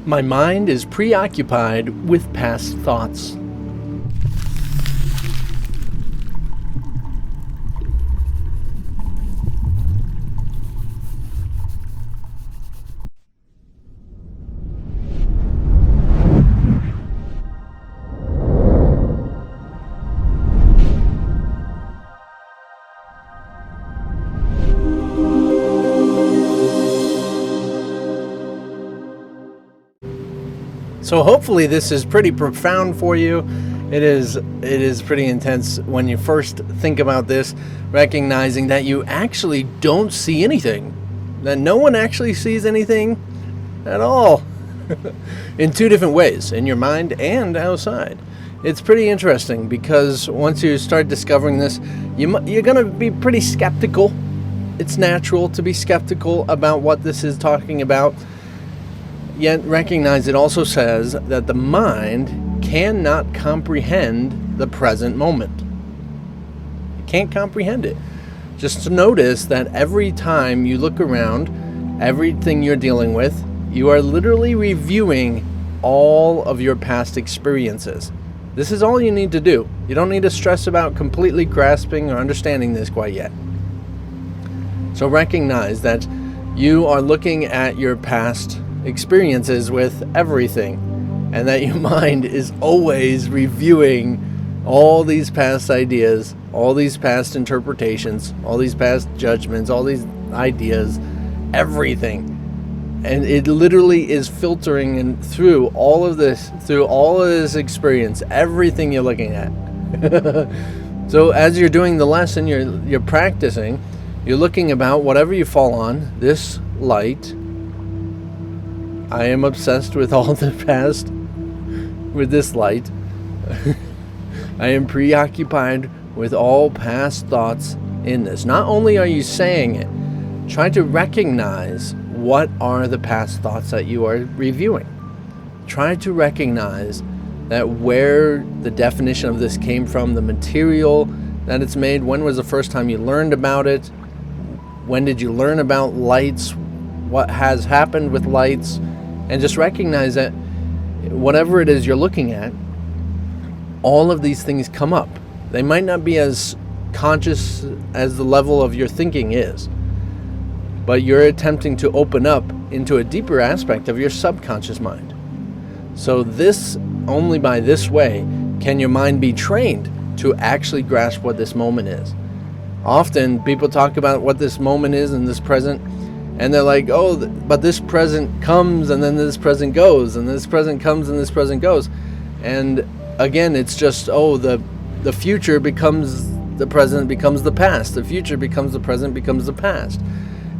My mind is preoccupied with past thoughts. So hopefully this is pretty profound for you. It is pretty intense when you first think about this, recognizing that you actually don't see anything, that no one actually sees anything at all in two different ways, in your mind and outside. It's pretty interesting because once you start discovering this, you're going to be pretty skeptical. It's natural to be skeptical about what this is talking about. Yet recognize it also says that the mind cannot comprehend the present moment. It can't comprehend it. Just to notice that every time you look around, everything you're dealing with, you are literally reviewing all of your past experiences. This is all you need to do. You don't need to stress about completely grasping or understanding this quite yet. So recognize that you are looking at your past experiences with everything, and that your mind is always reviewing all these past ideas, all these past interpretations, all these past judgments, all these ideas, everything. And it literally is filtering and through all of this experience, everything you're looking at. So as you're doing the lesson, you're practicing, you're looking about whatever you fall on, this light. I am obsessed with all the past, with this light. I am preoccupied with all past thoughts in this. Not only are you saying it, try to recognize what are the past thoughts that you are reviewing. Try to recognize that where the definition of this came from, the material that it's made, when was the first time you learned about it, when did you learn about lights, what has happened with lights. And just recognize that whatever it is you're looking at, all of these things come up. They might not be as conscious as the level of your thinking is, but you're attempting to open up into a deeper aspect of your subconscious mind. So only by this way can your mind be trained to actually grasp what this moment is. Often people talk about what this moment is in this present, and they're like, oh, but this present comes and then this present goes, and this present comes and this present goes. And again, it's just, the future becomes the present, becomes the past. The future becomes the present, becomes the past.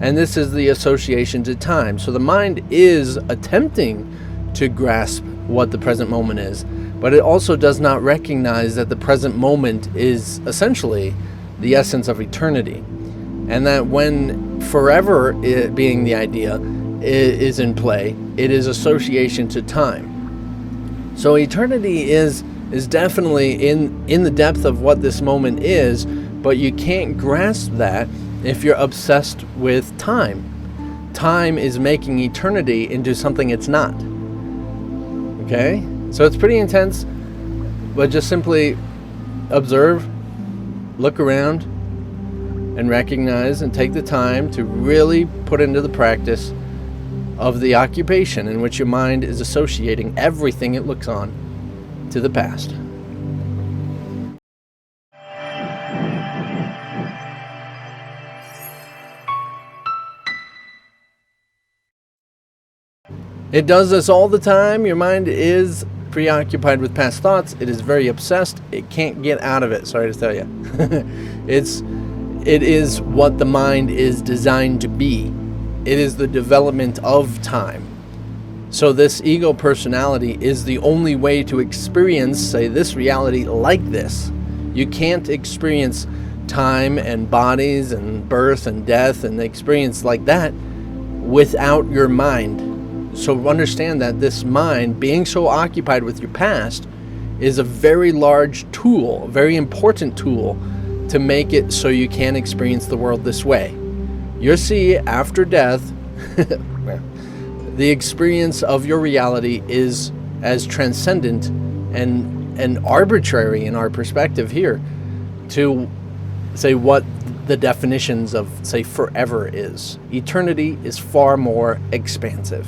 And this is the association to time. So the mind is attempting to grasp what the present moment is, but it also does not recognize that the present moment is essentially the essence of eternity. And that when forever being the idea is in play, it is association to time. So eternity is definitely in the depth of what this moment is, but you can't grasp that if you're obsessed with time. Time is making eternity into something it's not. Okay? So it's pretty intense, but just simply observe, look around, and recognize and take the time to really put into the practice of the occupation in which your mind is associating everything it looks on to the past. It does this all the time. Your mind is preoccupied with past thoughts. It is very obsessed. It can't get out of it. Sorry to tell you. It is what the mind is designed to be. It is the development of time. So this ego personality is the only way to experience, say, this reality like this. You can't experience time and bodies and birth and death and experience like that without your mind. So understand that this mind, being so occupied with your past, is a very large tool, a very important tool to make it so you can experience the world this way. You'll see after death, the experience of your reality is as transcendent and arbitrary in our perspective here to say what the definitions of, say, forever is. Eternity is far more expansive.